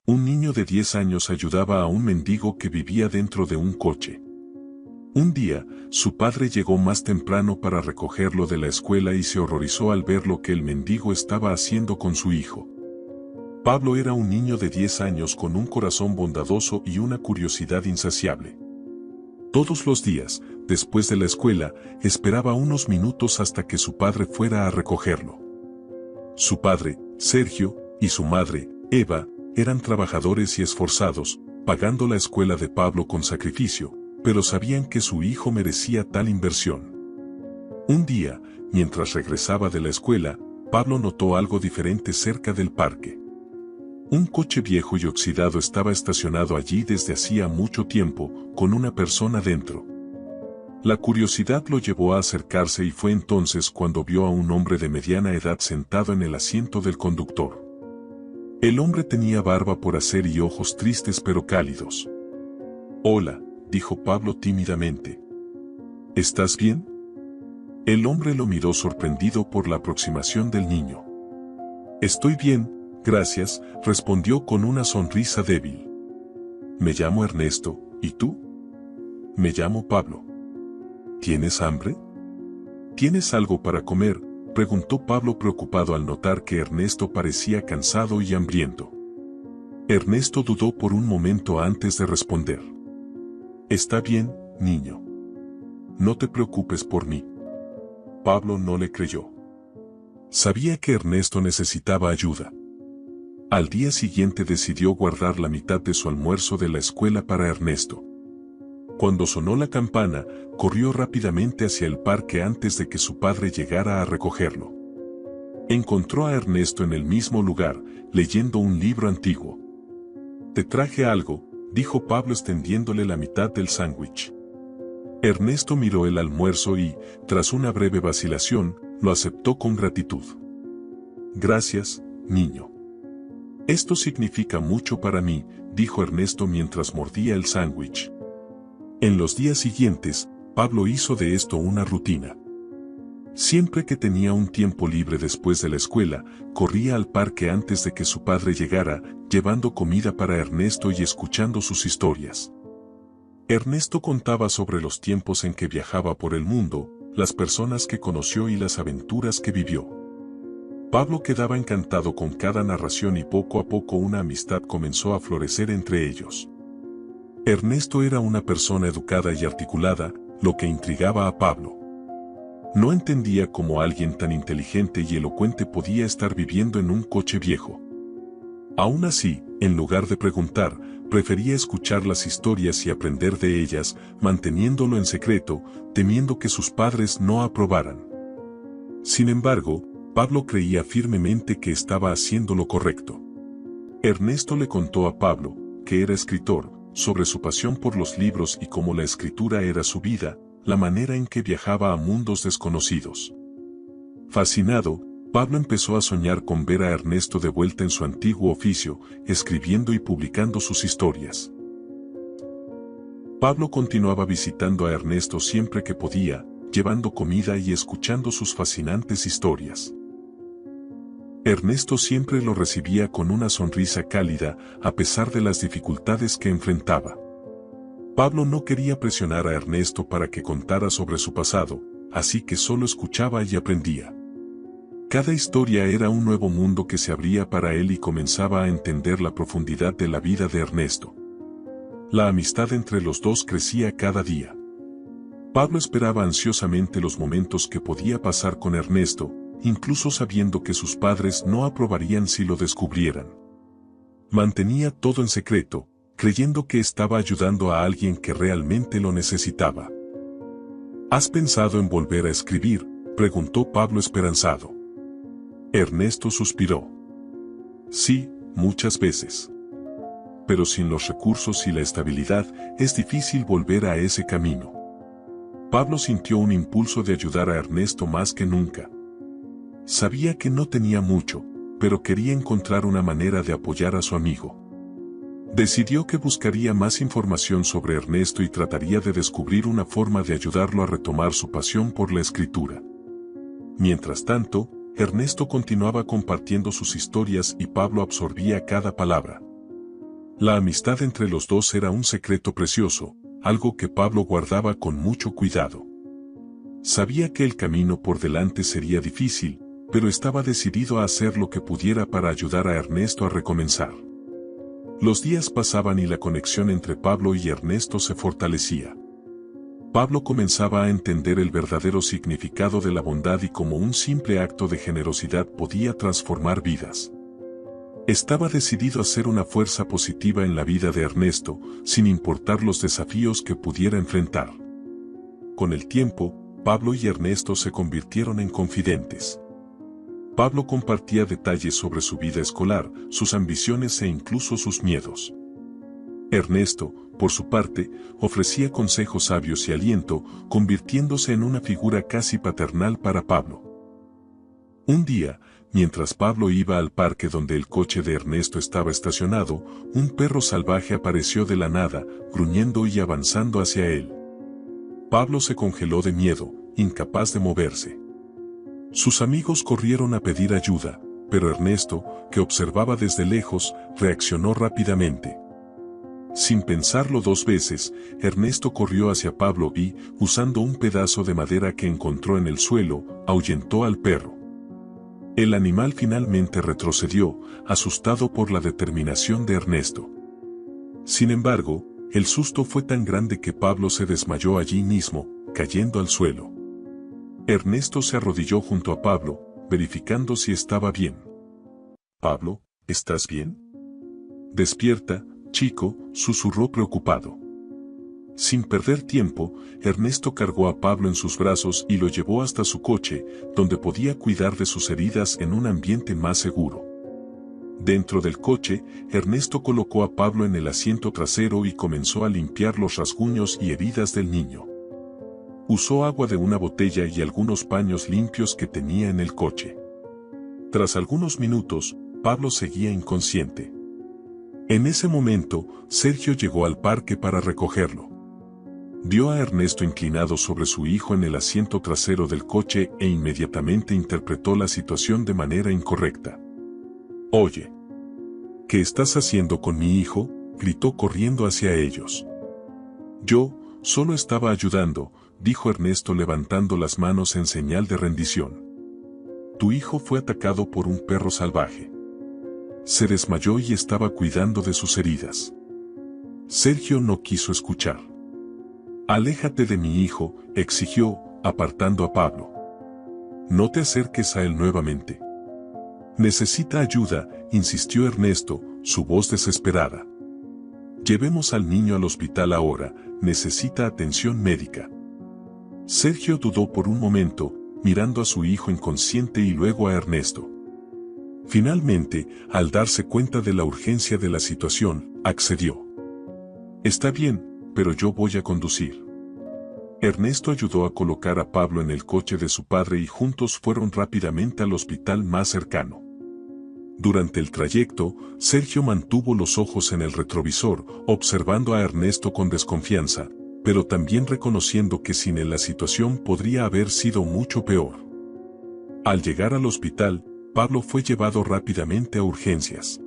Un niño de 10 años ayudaba a un mendigo que vivía dentro de un coche. Un día, su padre llegó más temprano para recogerlo de la escuela y se horrorizó al ver lo que el mendigo estaba haciendo con su hijo. Pablo era un niño de 10 años con un corazón bondadoso y una curiosidad insaciable. Todos los días, después de la escuela, esperaba unos minutos hasta que su padre fuera a recogerlo. Su padre, Sergio, y su madre, Eva, eran trabajadores y esforzados, pagando la escuela de Pablo con sacrificio, pero sabían que su hijo merecía tal inversión. Un día, mientras regresaba de la escuela, Pablo notó algo diferente cerca del parque. Un coche viejo y oxidado estaba estacionado allí desde hacía mucho tiempo, con una persona dentro. La curiosidad lo llevó a acercarse y fue entonces cuando vio a un hombre de mediana edad sentado en el asiento del conductor. El hombre tenía barba por hacer y ojos tristes pero cálidos. «Hola», dijo Pablo tímidamente. «¿Estás bien?». El hombre lo miró sorprendido por la aproximación del niño. «Estoy bien, gracias», respondió con una sonrisa débil. «Me llamo Ernesto, ¿y tú?». «Me llamo Pablo». «¿Tienes hambre?». «¿Tienes algo para comer?», preguntó Pablo preocupado al notar que Ernesto parecía cansado y hambriento. Ernesto dudó por un momento antes de responder. «Está bien, niño. No te preocupes por mí». Pablo no le creyó. Sabía que Ernesto necesitaba ayuda. Al día siguiente decidió guardar la mitad de su almuerzo de la escuela para Ernesto. Cuando sonó la campana, corrió rápidamente hacia el parque antes de que su padre llegara a recogerlo. Encontró a Ernesto en el mismo lugar, leyendo un libro antiguo. «Te traje algo», dijo Pablo extendiéndole la mitad del sándwich. Ernesto miró el almuerzo y, tras una breve vacilación, lo aceptó con gratitud. «Gracias, niño. Esto significa mucho para mí», dijo Ernesto mientras mordía el sándwich. En los días siguientes, Pablo hizo de esto una rutina. Siempre que tenía un tiempo libre después de la escuela, corría al parque antes de que su padre llegara, llevando comida para Ernesto y escuchando sus historias. Ernesto contaba sobre los tiempos en que viajaba por el mundo, las personas que conoció y las aventuras que vivió. Pablo quedaba encantado con cada narración y poco a poco una amistad comenzó a florecer entre ellos. Ernesto era una persona educada y articulada, lo que intrigaba a Pablo. No entendía cómo alguien tan inteligente y elocuente podía estar viviendo en un coche viejo. Aún así, en lugar de preguntar, prefería escuchar las historias y aprender de ellas, manteniéndolo en secreto, temiendo que sus padres no aprobaran. Sin embargo, Pablo creía firmemente que estaba haciendo lo correcto. Ernesto le contó a Pablo, que era escritor, sobre su pasión por los libros y cómo la escritura era su vida, la manera en que viajaba a mundos desconocidos. Fascinado, Pablo empezó a soñar con ver a Ernesto de vuelta en su antiguo oficio, escribiendo y publicando sus historias. Pablo continuaba visitando a Ernesto siempre que podía, llevando comida y escuchando sus fascinantes historias. Ernesto siempre lo recibía con una sonrisa cálida, a pesar de las dificultades que enfrentaba. Pablo no quería presionar a Ernesto para que contara sobre su pasado, así que solo escuchaba y aprendía. Cada historia era un nuevo mundo que se abría para él y comenzaba a entender la profundidad de la vida de Ernesto. La amistad entre los dos crecía cada día. Pablo esperaba ansiosamente los momentos que podía pasar con Ernesto, incluso sabiendo que sus padres no aprobarían si lo descubrieran. Mantenía todo en secreto, creyendo que estaba ayudando a alguien que realmente lo necesitaba. ¿Has pensado en volver a escribir?, preguntó Pablo esperanzado. Ernesto suspiró. Sí, muchas veces. Pero sin los recursos y la estabilidad, es difícil volver a ese camino. Pablo sintió un impulso de ayudar a Ernesto más que nunca. Sabía que no tenía mucho, pero quería encontrar una manera de apoyar a su amigo. Decidió que buscaría más información sobre Ernesto y trataría de descubrir una forma de ayudarlo a retomar su pasión por la escritura. Mientras tanto, Ernesto continuaba compartiendo sus historias y Pablo absorbía cada palabra. La amistad entre los dos era un secreto precioso, algo que Pablo guardaba con mucho cuidado. Sabía que el camino por delante sería difícil, pero estaba decidido a hacer lo que pudiera para ayudar a Ernesto a recomenzar. Los días pasaban y la conexión entre Pablo y Ernesto se fortalecía. Pablo comenzaba a entender el verdadero significado de la bondad y cómo un simple acto de generosidad podía transformar vidas. Estaba decidido a ser una fuerza positiva en la vida de Ernesto, sin importar los desafíos que pudiera enfrentar. Con el tiempo, Pablo y Ernesto se convirtieron en confidentes. Pablo compartía detalles sobre su vida escolar, sus ambiciones e incluso sus miedos. Ernesto, por su parte, ofrecía consejos sabios y aliento, convirtiéndose en una figura casi paternal para Pablo. Un día, mientras Pablo iba al parque donde el coche de Ernesto estaba estacionado, un perro salvaje apareció de la nada, gruñendo y avanzando hacia él. Pablo se congeló de miedo, incapaz de moverse. Sus amigos corrieron a pedir ayuda, pero Ernesto, que observaba desde lejos, reaccionó rápidamente. Sin pensarlo dos veces, Ernesto corrió hacia Pablo y, usando un pedazo de madera que encontró en el suelo, ahuyentó al perro. El animal finalmente retrocedió, asustado por la determinación de Ernesto. Sin embargo, el susto fue tan grande que Pablo se desmayó allí mismo, cayendo al suelo. Ernesto se arrodilló junto a Pablo, verificando si estaba bien. «Pablo, ¿estás bien?» «Despierta, chico», susurró preocupado. Sin perder tiempo, Ernesto cargó a Pablo en sus brazos y lo llevó hasta su coche, donde podía cuidar de sus heridas en un ambiente más seguro. Dentro del coche, Ernesto colocó a Pablo en el asiento trasero y comenzó a limpiar los rasguños y heridas del niño. Usó agua de una botella y algunos paños limpios que tenía en el coche. Tras algunos minutos, Pablo seguía inconsciente. En ese momento, Sergio llegó al parque para recogerlo. Vio a Ernesto inclinado sobre su hijo en el asiento trasero del coche e inmediatamente interpretó la situación de manera incorrecta. «Oye, ¿qué estás haciendo con mi hijo?», gritó corriendo hacia ellos. «Yo, solo estaba ayudando», dijo Ernesto levantando las manos en señal de rendición. «Tu hijo fue atacado por un perro salvaje. Se desmayó y estaba cuidando de sus heridas». Sergio no quiso escuchar. «Aléjate de mi hijo», exigió, apartando a Pablo. «No te acerques a él nuevamente». «Necesita ayuda», insistió Ernesto, su voz desesperada. «Llevemos al niño al hospital ahora, necesita atención médica». Sergio dudó por un momento, mirando a su hijo inconsciente y luego a Ernesto. Finalmente, al darse cuenta de la urgencia de la situación, accedió. «Está bien, pero yo voy a conducir». Ernesto ayudó a colocar a Pablo en el coche de su padre y juntos fueron rápidamente al hospital más cercano. Durante el trayecto, Sergio mantuvo los ojos en el retrovisor, observando a Ernesto con desconfianza, pero también reconociendo que sin él la situación podría haber sido mucho peor. Al llegar al hospital, Pablo fue llevado rápidamente a urgencias.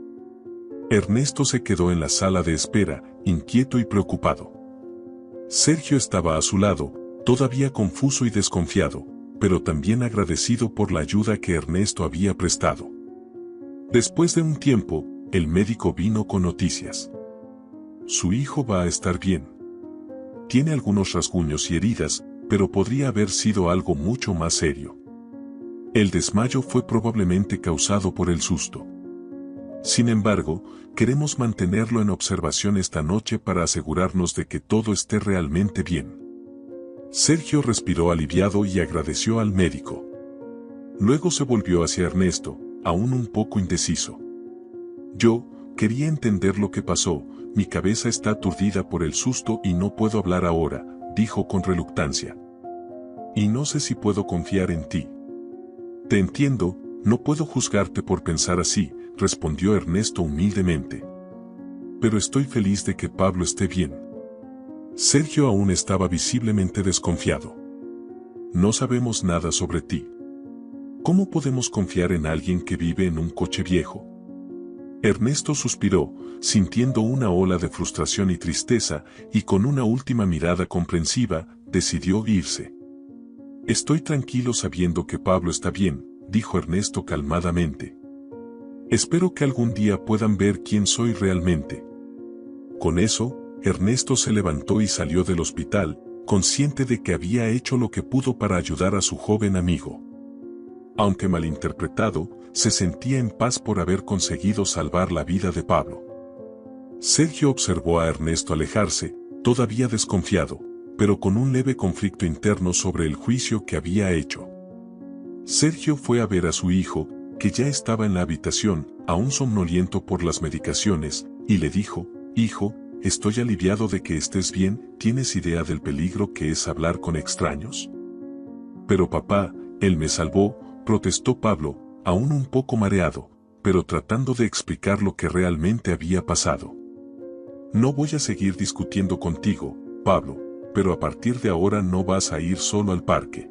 Ernesto se quedó en la sala de espera, inquieto y preocupado. Sergio estaba a su lado, todavía confuso y desconfiado, pero también agradecido por la ayuda que Ernesto había prestado. Después de un tiempo, el médico vino con noticias. «Su hijo va a estar bien. Tiene algunos rasguños y heridas, pero podría haber sido algo mucho más serio. El desmayo fue probablemente causado por el susto. Sin embargo, queremos mantenerlo en observación esta noche para asegurarnos de que todo esté realmente bien». Sergio respiró aliviado y agradeció al médico. Luego se volvió hacia Ernesto, aún un poco indeciso. «Yo quería entender lo que pasó, mi cabeza está aturdida por el susto y no puedo hablar ahora», dijo con reluctancia. «Y no sé si puedo confiar en ti». «Te entiendo, no puedo juzgarte por pensar así», respondió Ernesto humildemente. «Pero estoy feliz de que Pablo esté bien». Sergio aún estaba visiblemente desconfiado. «No sabemos nada sobre ti. ¿Cómo podemos confiar en alguien que vive en un coche viejo?». Ernesto suspiró, sintiendo una ola de frustración y tristeza, y con una última mirada comprensiva, decidió irse. Estoy tranquilo sabiendo que Pablo está bien, dijo Ernesto calmadamente. Espero que algún día puedan ver quién soy realmente. Con eso, Ernesto se levantó y salió del hospital, consciente de que había hecho lo que pudo para ayudar a su joven amigo. Aunque malinterpretado, se sentía en paz por haber conseguido salvar la vida de Pablo. Sergio observó a Ernesto alejarse, todavía desconfiado, pero con un leve conflicto interno sobre el juicio que había hecho. Sergio fue a ver a su hijo, que ya estaba en la habitación, aún somnoliento por las medicaciones, y le dijo: «Hijo, estoy aliviado de que estés bien, ¿tienes idea del peligro que es hablar con extraños?» «Pero papá, él me salvó», protestó Pablo, aún un poco mareado, pero tratando de explicar lo que realmente había pasado. «No voy a seguir discutiendo contigo, Pablo, pero a partir de ahora no vas a ir solo al parque.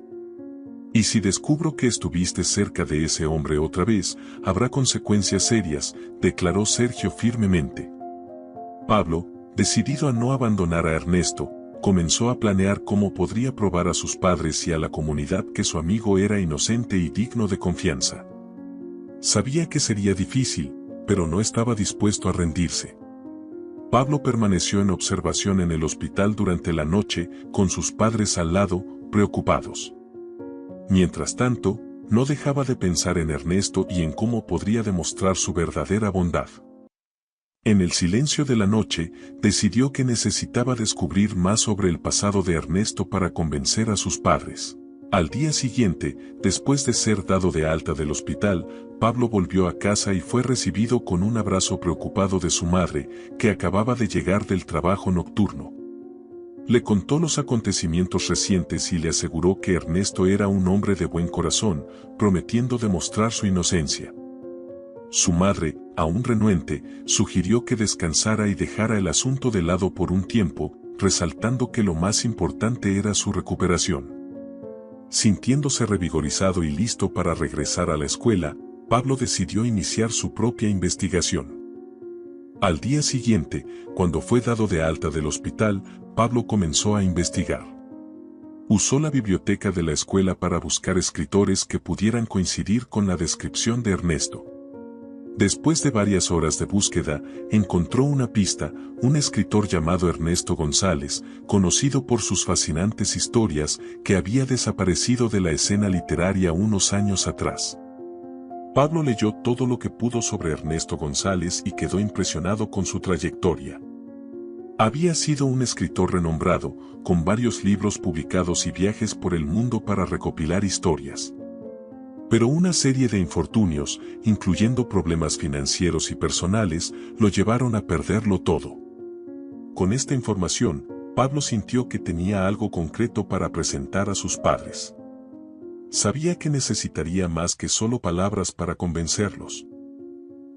Y si descubro que estuviste cerca de ese hombre otra vez, habrá consecuencias serias», declaró Sergio firmemente. Pablo, decidido a no abandonar a Ernesto, comenzó a planear cómo podría probar a sus padres y a la comunidad que su amigo era inocente y digno de confianza. Sabía que sería difícil, pero no estaba dispuesto a rendirse. Pablo permaneció en observación en el hospital durante la noche, con sus padres al lado, preocupados. Mientras tanto, no dejaba de pensar en Ernesto y en cómo podría demostrar su verdadera bondad. En el silencio de la noche, decidió que necesitaba descubrir más sobre el pasado de Ernesto para convencer a sus padres. Al día siguiente, después de ser dado de alta del hospital, Pablo volvió a casa y fue recibido con un abrazo preocupado de su madre, que acababa de llegar del trabajo nocturno. Le contó los acontecimientos recientes y le aseguró que Ernesto era un hombre de buen corazón, prometiendo demostrar su inocencia. Su madre, aún renuente, sugirió que descansara y dejara el asunto de lado por un tiempo, resaltando que lo más importante era su recuperación. Sintiéndose revigorizado y listo para regresar a la escuela, Pablo decidió iniciar su propia investigación. Al día siguiente, cuando fue dado de alta del hospital, Pablo comenzó a investigar. Usó la biblioteca de la escuela para buscar escritores que pudieran coincidir con la descripción de Ernesto. Después de varias horas de búsqueda, encontró una pista: un escritor llamado Ernesto González, conocido por sus fascinantes historias, que había desaparecido de la escena literaria unos años atrás. Pablo leyó todo lo que pudo sobre Ernesto González y quedó impresionado con su trayectoria. Había sido un escritor renombrado, con varios libros publicados y viajes por el mundo para recopilar historias. Pero una serie de infortunios, incluyendo problemas financieros y personales, lo llevaron a perderlo todo. Con esta información, Pablo sintió que tenía algo concreto para presentar a sus padres. Sabía que necesitaría más que solo palabras para convencerlos.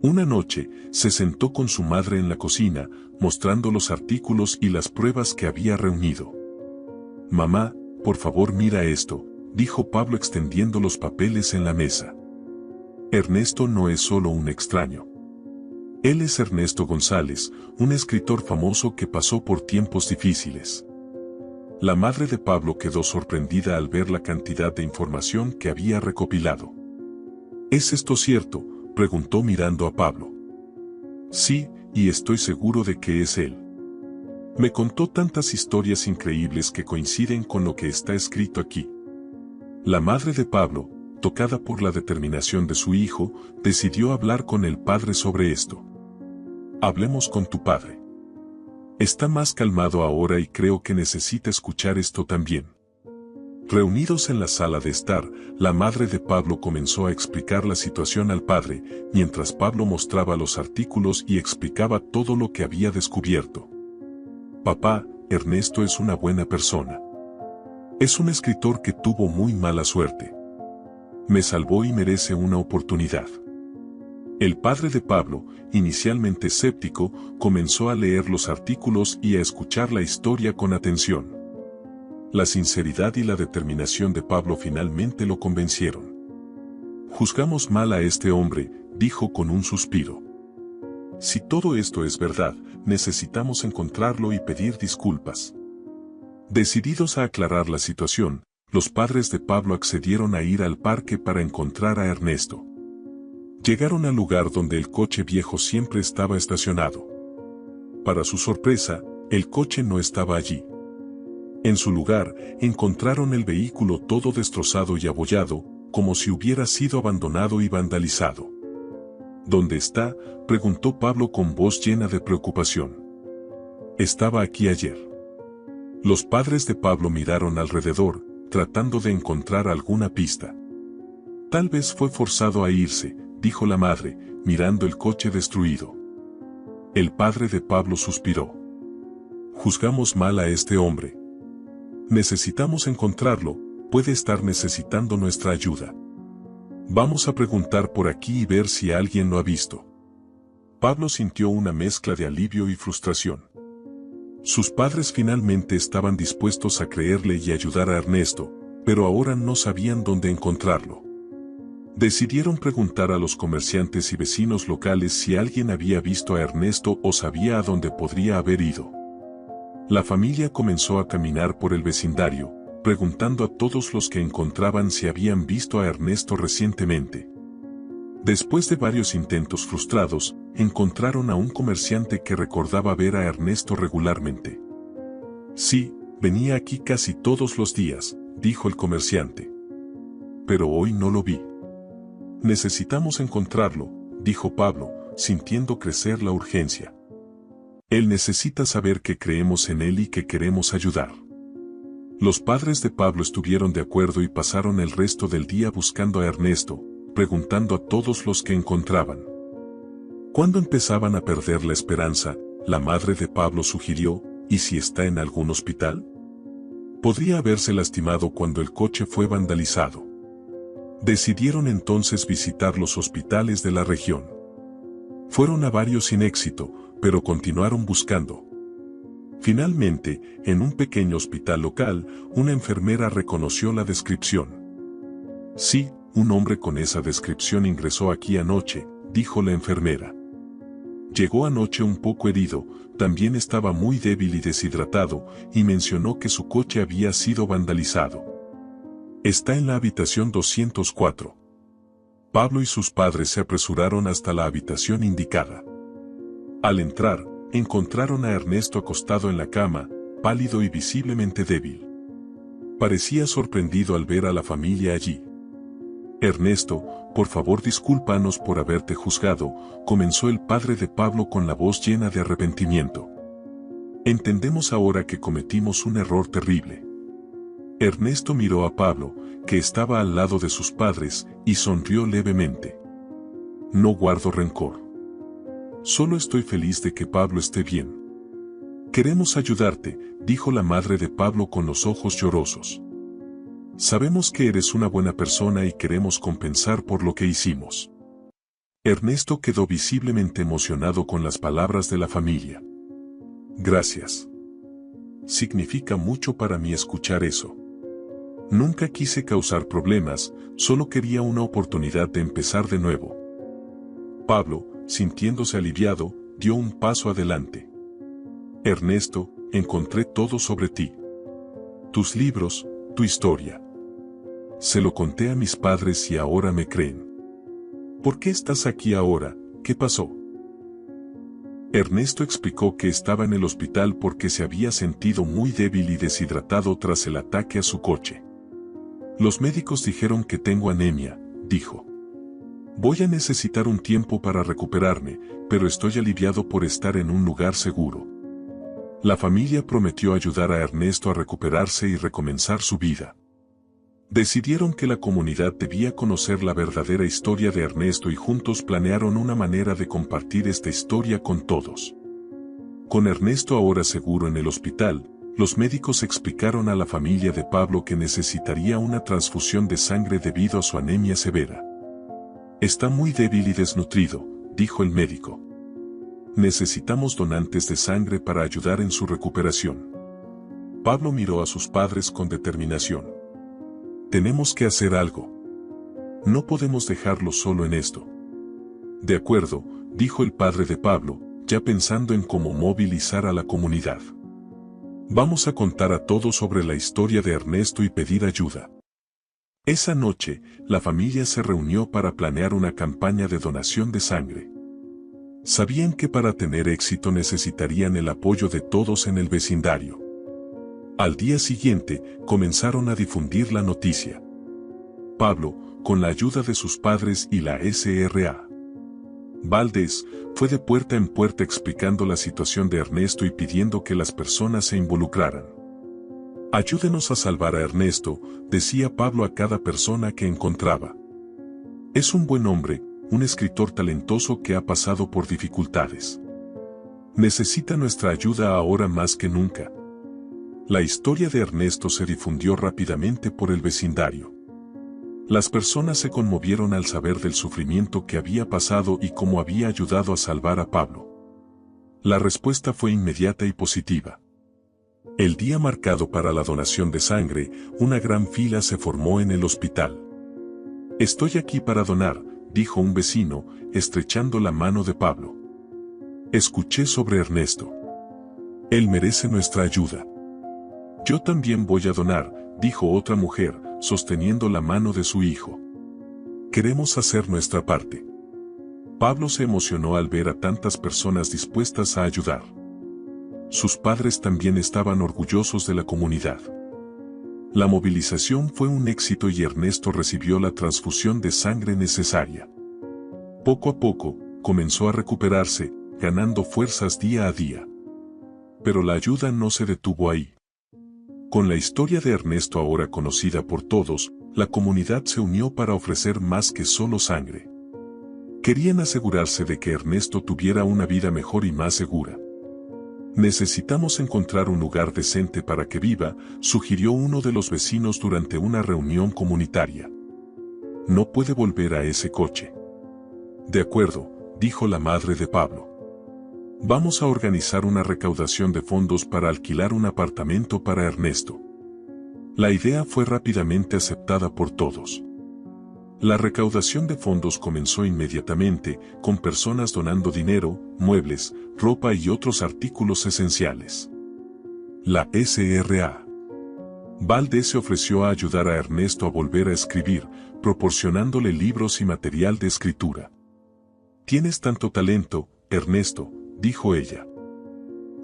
Una noche, se sentó con su madre en la cocina, mostrando los artículos y las pruebas que había reunido. «Mamá, por favor mira esto», dijo Pablo extendiendo los papeles en la mesa. Ernesto no es solo un extraño. Él es Ernesto González, un escritor famoso que pasó por tiempos difíciles. La madre de Pablo quedó sorprendida al ver la cantidad de información que había recopilado. «¿Es esto cierto?», preguntó mirando a Pablo. «Sí, y estoy seguro de que es él. Me contó tantas historias increíbles que coinciden con lo que está escrito aquí». La madre de Pablo, tocada por la determinación de su hijo, decidió hablar con el padre sobre esto. «Hablemos con tu padre. Está más calmado ahora y creo que necesita escuchar esto también». Reunidos en la sala de estar, la madre de Pablo comenzó a explicar la situación al padre, mientras Pablo mostraba los artículos y explicaba todo lo que había descubierto. «Papá, Ernesto es una buena persona. Es un escritor que tuvo muy mala suerte. Me salvó y merece una oportunidad». El padre de Pablo, inicialmente escéptico, comenzó a leer los artículos y a escuchar la historia con atención. La sinceridad y la determinación de Pablo finalmente lo convencieron. «Juzgamos mal a este hombre», dijo con un suspiro. Si todo esto es verdad, necesitamos encontrarlo y pedir disculpas. Decididos a aclarar la situación, los padres de Pablo accedieron a ir al parque para encontrar a Ernesto. Llegaron al lugar donde el coche viejo siempre estaba estacionado. Para su sorpresa, el coche no estaba allí. En su lugar, encontraron el vehículo todo destrozado y abollado, como si hubiera sido abandonado y vandalizado. ¿Dónde está?, preguntó Pablo con voz llena de preocupación. Estaba aquí ayer. Los padres de Pablo miraron alrededor, tratando de encontrar alguna pista. Tal vez fue forzado a irse, dijo la madre, mirando el coche destruido. El padre de Pablo suspiró. Juzgamos mal a este hombre. Necesitamos encontrarlo, puede estar necesitando nuestra ayuda. Vamos a preguntar por aquí y ver si alguien lo ha visto. Pablo sintió una mezcla de alivio y frustración. Sus padres finalmente estaban dispuestos a creerle y ayudar a Ernesto, pero ahora no sabían dónde encontrarlo. Decidieron preguntar a los comerciantes y vecinos locales si alguien había visto a Ernesto o sabía a dónde podría haber ido. La familia comenzó a caminar por el vecindario, preguntando a todos los que encontraban si habían visto a Ernesto recientemente. Después de varios intentos frustrados, encontraron a un comerciante que recordaba ver a Ernesto regularmente. Sí, venía aquí casi todos los días, dijo el comerciante. Pero hoy no lo vi. Necesitamos encontrarlo, dijo Pablo, sintiendo crecer la urgencia. Él necesita saber que creemos en él y que queremos ayudar. Los padres de Pablo estuvieron de acuerdo y pasaron el resto del día buscando a Ernesto, preguntando a todos los que encontraban. Cuando empezaban a perder la esperanza, la madre de Pablo sugirió, ¿y si está en algún hospital? Podría haberse lastimado cuando el coche fue vandalizado. Decidieron entonces visitar los hospitales de la región. Fueron a varios sin éxito, pero continuaron buscando. Finalmente, en un pequeño hospital local, una enfermera reconoció la descripción. Sí, un hombre con esa descripción ingresó aquí anoche, dijo la enfermera. Llegó anoche un poco herido, también estaba muy débil y deshidratado, y mencionó que su coche había sido vandalizado. Está en la habitación 204. Pablo y sus padres se apresuraron hasta la habitación indicada. Al entrar, encontraron a Ernesto acostado en la cama, pálido y visiblemente débil. Parecía sorprendido al ver a la familia allí. Ernesto, por favor discúlpanos por haberte juzgado, comenzó el padre de Pablo con la voz llena de arrepentimiento. Entendemos ahora que cometimos un error terrible. Ernesto miró a Pablo, que estaba al lado de sus padres, y sonrió levemente. No guardo rencor. Solo estoy feliz de que Pablo esté bien. Queremos ayudarte, dijo la madre de Pablo con los ojos llorosos. Sabemos que eres una buena persona y queremos compensar por lo que hicimos. Ernesto quedó visiblemente emocionado con las palabras de la familia. Gracias. Significa mucho para mí escuchar eso. Nunca quise causar problemas, solo quería una oportunidad de empezar de nuevo. Pablo, sintiéndose aliviado, dio un paso adelante. Ernesto, encontré todo sobre ti. Tus libros, tu historia. Se lo conté a mis padres y ahora me creen. ¿Por qué estás aquí ahora? ¿Qué pasó? Ernesto explicó que estaba en el hospital porque se había sentido muy débil y deshidratado tras el ataque a su coche. Los médicos dijeron que tengo anemia, dijo. Voy a necesitar un tiempo para recuperarme, pero estoy aliviado por estar en un lugar seguro. La familia prometió ayudar a Ernesto a recuperarse y recomenzar su vida. Decidieron que la comunidad debía conocer la verdadera historia de Ernesto y juntos planearon una manera de compartir esta historia con todos. Con Ernesto ahora seguro en el hospital, los médicos explicaron a la familia de Pablo que necesitaría una transfusión de sangre debido a su anemia severa. Está muy débil y desnutrido, dijo el médico. Necesitamos donantes de sangre para ayudar en su recuperación. Pablo miró a sus padres con determinación. Tenemos que hacer algo. No podemos dejarlo solo en esto. De acuerdo, dijo el padre de Pablo, ya pensando en cómo movilizar a la comunidad. Vamos a contar a todos sobre la historia de Ernesto y pedir ayuda. Esa noche, la familia se reunió para planear una campaña de donación de sangre. Sabían que para tener éxito necesitarían el apoyo de todos en el vecindario. Al día siguiente, comenzaron a difundir la noticia. Pablo, con la ayuda de sus padres y la S.R.A. Valdés, fue de puerta en puerta explicando la situación de Ernesto y pidiendo que las personas se involucraran. Ayúdenos a salvar a Ernesto, decía Pablo a cada persona que encontraba. Es un buen hombre, un escritor talentoso que ha pasado por dificultades. Necesita nuestra ayuda ahora más que nunca. La historia de Ernesto se difundió rápidamente por el vecindario. Las personas se conmovieron al saber del sufrimiento que había pasado y cómo había ayudado a salvar a Pablo. La respuesta fue inmediata y positiva. El día marcado para la donación de sangre, una gran fila se formó en el hospital. Estoy aquí para donar, dijo un vecino, estrechando la mano de Pablo. Escuché sobre Ernesto. Él merece nuestra ayuda. Yo también voy a donar, dijo otra mujer, sosteniendo la mano de su hijo. Queremos hacer nuestra parte. Pablo se emocionó al ver a tantas personas dispuestas a ayudar. Sus padres también estaban orgullosos de la comunidad. La movilización fue un éxito y Ernesto recibió la transfusión de sangre necesaria. Poco a poco, comenzó a recuperarse, ganando fuerzas día a día. Pero la ayuda no se detuvo ahí. Con la historia de Ernesto ahora conocida por todos, la comunidad se unió para ofrecer más que solo sangre. Querían asegurarse de que Ernesto tuviera una vida mejor y más segura. Necesitamos encontrar un lugar decente para que viva, sugirió uno de los vecinos durante una reunión comunitaria. No puede volver a ese coche. De acuerdo, dijo la madre de Pablo. Vamos a organizar una recaudación de fondos para alquilar un apartamento para Ernesto. La idea fue rápidamente aceptada por todos. La recaudación de fondos comenzó inmediatamente, con personas donando dinero, muebles, ropa y otros artículos esenciales. La S.R.A. Valdés se ofreció a ayudar a Ernesto a volver a escribir, proporcionándole libros y material de escritura. Tienes tanto talento, Ernesto, dijo ella.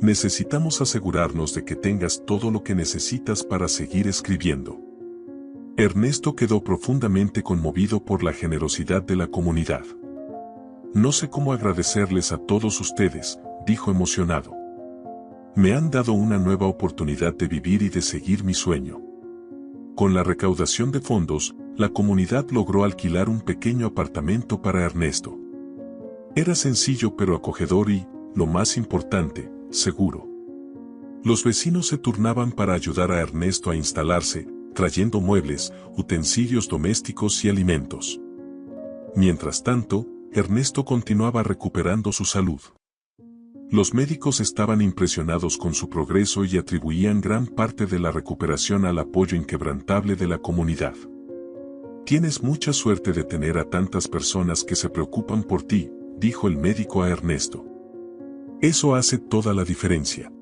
Necesitamos asegurarnos de que tengas todo lo que necesitas para seguir escribiendo. Ernesto quedó profundamente conmovido por la generosidad de la comunidad. No sé cómo agradecerles a todos ustedes, dijo emocionado. Me han dado una nueva oportunidad de vivir y de seguir mi sueño. Con la recaudación de fondos, la comunidad logró alquilar un pequeño apartamento para Ernesto. Era sencillo pero acogedor y, lo más importante, seguro. Los vecinos se turnaban para ayudar a Ernesto a instalarse, trayendo muebles, utensilios domésticos y alimentos. Mientras tanto, Ernesto continuaba recuperando su salud. Los médicos estaban impresionados con su progreso y atribuían gran parte de la recuperación al apoyo inquebrantable de la comunidad. Tienes mucha suerte de tener a tantas personas que se preocupan por ti, dijo el médico a Ernesto. Eso hace toda la diferencia.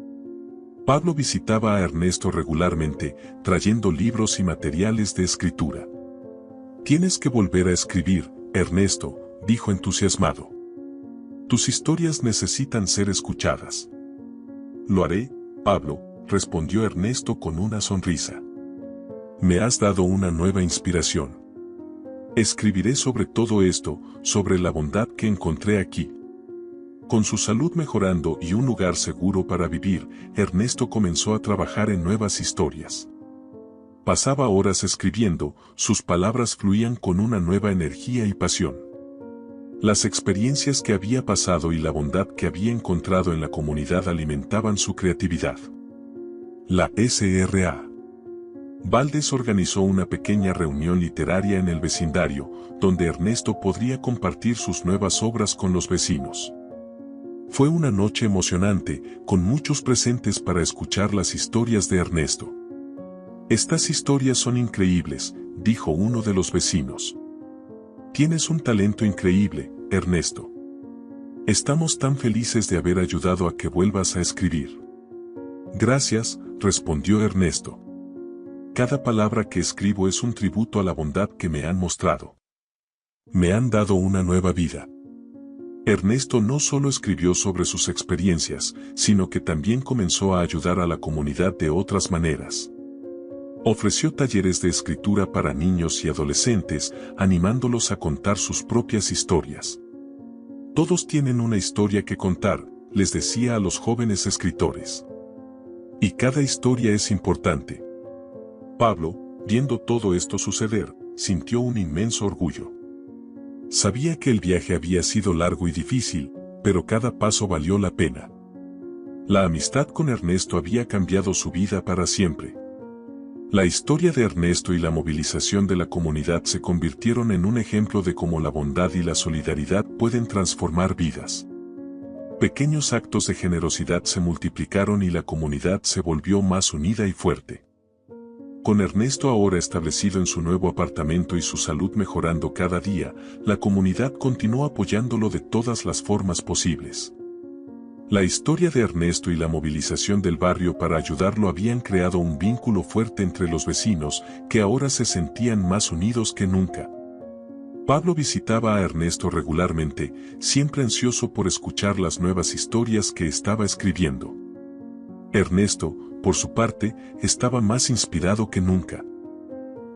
Pablo visitaba a Ernesto regularmente, trayendo libros y materiales de escritura. Tienes que volver a escribir, Ernesto, dijo entusiasmado. Tus historias necesitan ser escuchadas. Lo haré, Pablo, respondió Ernesto con una sonrisa. Me has dado una nueva inspiración. Escribiré sobre todo esto, sobre la bondad que encontré aquí. Con su salud mejorando y un lugar seguro para vivir, Ernesto comenzó a trabajar en nuevas historias. Pasaba horas escribiendo, sus palabras fluían con una nueva energía y pasión. Las experiencias que había pasado y la bondad que había encontrado en la comunidad alimentaban su creatividad. La S.R.A. Valdés organizó una pequeña reunión literaria en el vecindario, donde Ernesto podría compartir sus nuevas obras con los vecinos. Fue una noche emocionante, con muchos presentes para escuchar las historias de Ernesto. Estas historias son increíbles, dijo uno de los vecinos. Tienes un talento increíble, Ernesto. Estamos tan felices de haber ayudado a que vuelvas a escribir. Gracias, respondió Ernesto. Cada palabra que escribo es un tributo a la bondad que me han mostrado. Me han dado una nueva vida. Ernesto no solo escribió sobre sus experiencias, sino que también comenzó a ayudar a la comunidad de otras maneras. Ofreció talleres de escritura para niños y adolescentes, animándolos a contar sus propias historias. Todos tienen una historia que contar, les decía a los jóvenes escritores. Y cada historia es importante. Pablo, viendo todo esto suceder, sintió un inmenso orgullo. Sabía que el viaje había sido largo y difícil, pero cada paso valió la pena. La amistad con Ernesto había cambiado su vida para siempre. La historia de Ernesto y la movilización de la comunidad se convirtieron en un ejemplo de cómo la bondad y la solidaridad pueden transformar vidas. Pequeños actos de generosidad se multiplicaron y la comunidad se volvió más unida y fuerte. Con Ernesto ahora establecido en su nuevo apartamento y su salud mejorando cada día, la comunidad continuó apoyándolo de todas las formas posibles. La historia de Ernesto y la movilización del barrio para ayudarlo habían creado un vínculo fuerte entre los vecinos, que ahora se sentían más unidos que nunca. Pablo visitaba a Ernesto regularmente, siempre ansioso por escuchar las nuevas historias que estaba escribiendo. Ernesto, por su parte, estaba más inspirado que nunca.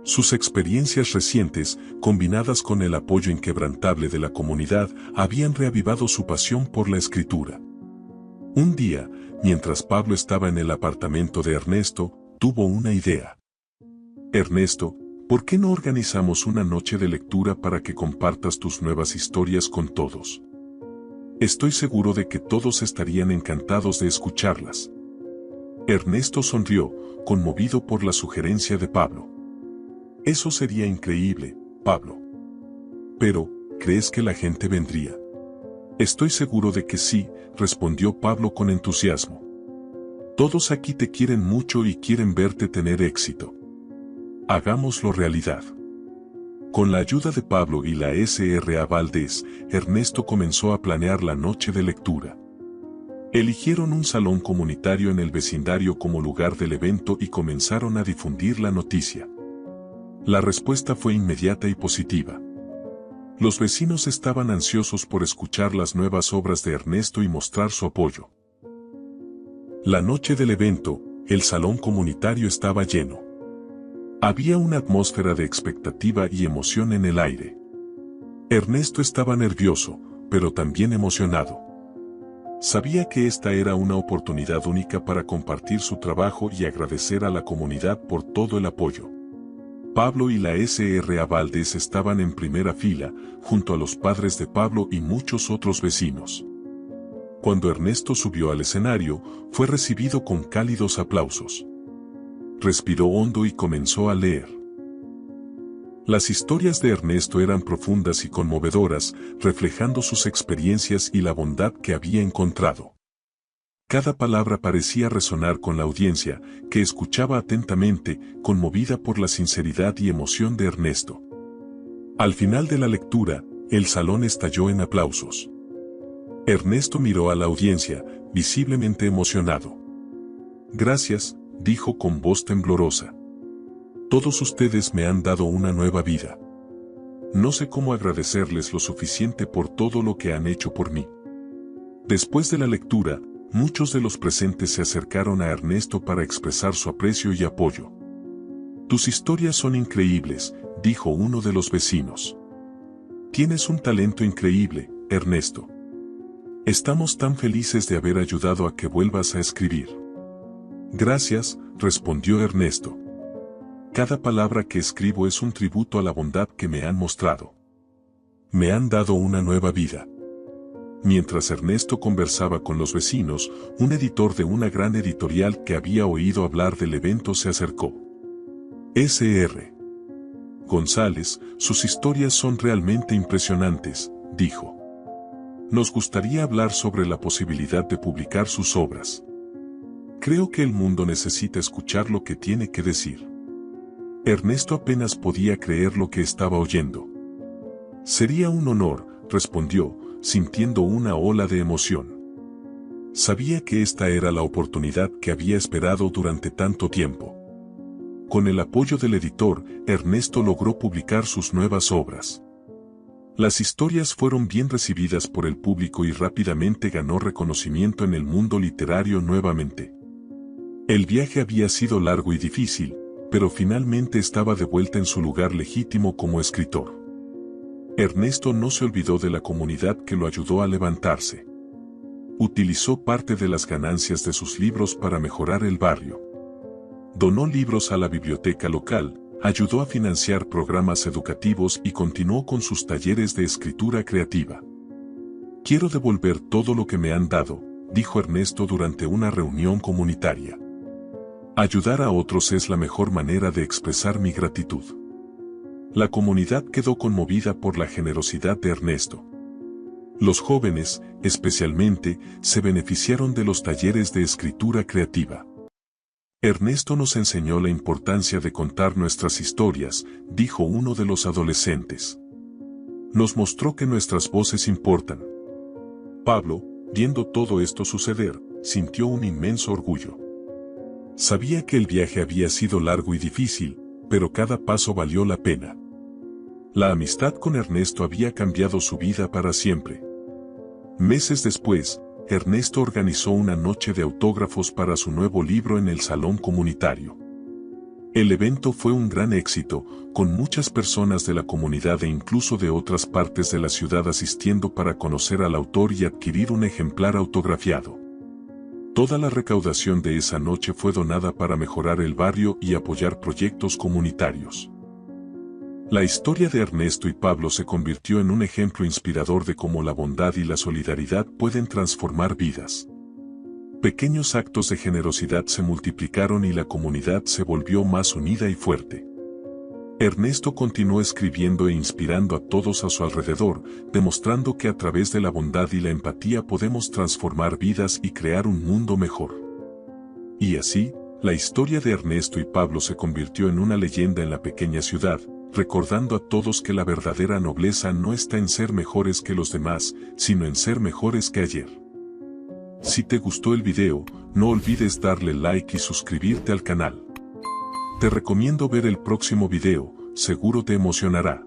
Sus experiencias recientes, combinadas con el apoyo inquebrantable de la comunidad, habían reavivado su pasión por la escritura. Un día, mientras Pablo estaba en el apartamento de Ernesto, tuvo una idea. Ernesto, ¿por qué no organizamos una noche de lectura para que compartas tus nuevas historias con todos? Estoy seguro de que todos estarían encantados de escucharlas. Ernesto sonrió, conmovido por la sugerencia de Pablo. Eso sería increíble, Pablo. Pero, ¿crees que la gente vendría? Estoy seguro de que sí, respondió Pablo con entusiasmo. Todos aquí te quieren mucho y quieren verte tener éxito. Hagámoslo realidad. Con la ayuda de Pablo y la S.R.A. Valdés, Ernesto comenzó a planear la noche de lectura. Eligieron un salón comunitario en el vecindario como lugar del evento y comenzaron a difundir la noticia. La respuesta fue inmediata y positiva. Los vecinos estaban ansiosos por escuchar las nuevas obras de Ernesto y mostrar su apoyo. La noche del evento, el salón comunitario estaba lleno. Había una atmósfera de expectativa y emoción en el aire. Ernesto estaba nervioso, pero también emocionado. Sabía que esta era una oportunidad única para compartir su trabajo y agradecer a la comunidad por todo el apoyo. Pablo y la S.R.A. Valdés estaban en primera fila, junto a los padres de Pablo y muchos otros vecinos. Cuando Ernesto subió al escenario, fue recibido con cálidos aplausos. Respiró hondo y comenzó a leer. Las historias de Ernesto eran profundas y conmovedoras, reflejando sus experiencias y la bondad que había encontrado. Cada palabra parecía resonar con la audiencia, que escuchaba atentamente, conmovida por la sinceridad y emoción de Ernesto. Al final de la lectura, el salón estalló en aplausos. Ernesto miró a la audiencia, visiblemente emocionado. Gracias, dijo con voz temblorosa. Todos ustedes me han dado una nueva vida. No sé cómo agradecerles lo suficiente por todo lo que han hecho por mí. Después de la lectura, muchos de los presentes se acercaron a Ernesto para expresar su aprecio y apoyo. Tus historias son increíbles, dijo uno de los vecinos. Tienes un talento increíble, Ernesto. Estamos tan felices de haber ayudado a que vuelvas a escribir. Gracias, respondió Ernesto. Cada palabra que escribo es un tributo a la bondad que me han mostrado. Me han dado una nueva vida. Mientras Ernesto conversaba con los vecinos, un editor de una gran editorial que había oído hablar del evento se acercó. S.R. González, sus historias son realmente impresionantes, dijo. Nos gustaría hablar sobre la posibilidad de publicar sus obras. Creo que el mundo necesita escuchar lo que tiene que decir. Ernesto apenas podía creer lo que estaba oyendo. Sería un honor, respondió, sintiendo una ola de emoción. Sabía que esta era la oportunidad que había esperado durante tanto tiempo. Con el apoyo del editor, Ernesto logró publicar sus nuevas obras. Las historias fueron bien recibidas por el público y rápidamente ganó reconocimiento en el mundo literario nuevamente. El viaje había sido largo y difícil, pero finalmente estaba de vuelta en su lugar legítimo como escritor. Ernesto no se olvidó de la comunidad que lo ayudó a levantarse. Utilizó parte de las ganancias de sus libros para mejorar el barrio. Donó libros a la biblioteca local, ayudó a financiar programas educativos y continuó con sus talleres de escritura creativa. Quiero devolver todo lo que me han dado, dijo Ernesto durante una reunión comunitaria. Ayudar a otros es la mejor manera de expresar mi gratitud. La comunidad quedó conmovida por la generosidad de Ernesto. Los jóvenes, especialmente, se beneficiaron de los talleres de escritura creativa. Ernesto nos enseñó la importancia de contar nuestras historias, dijo uno de los adolescentes. Nos mostró que nuestras voces importan. Pablo, viendo todo esto suceder, sintió un inmenso orgullo. Sabía que el viaje había sido largo y difícil, pero cada paso valió la pena. La amistad con Ernesto había cambiado su vida para siempre. Meses después, Ernesto organizó una noche de autógrafos para su nuevo libro en el salón comunitario. El evento fue un gran éxito, con muchas personas de la comunidad e incluso de otras partes de la ciudad asistiendo para conocer al autor y adquirir un ejemplar autografiado. Toda la recaudación de esa noche fue donada para mejorar el barrio y apoyar proyectos comunitarios. La historia de Ernesto y Pablo se convirtió en un ejemplo inspirador de cómo la bondad y la solidaridad pueden transformar vidas. Pequeños actos de generosidad se multiplicaron y la comunidad se volvió más unida y fuerte. Ernesto continuó escribiendo e inspirando a todos a su alrededor, demostrando que a través de la bondad y la empatía podemos transformar vidas y crear un mundo mejor. Y así, la historia de Ernesto y Pablo se convirtió en una leyenda en la pequeña ciudad, recordando a todos que la verdadera nobleza no está en ser mejores que los demás, sino en ser mejores que ayer. Si te gustó el video, no olvides darle like y suscribirte al canal. Te recomiendo ver el próximo video, seguro te emocionará.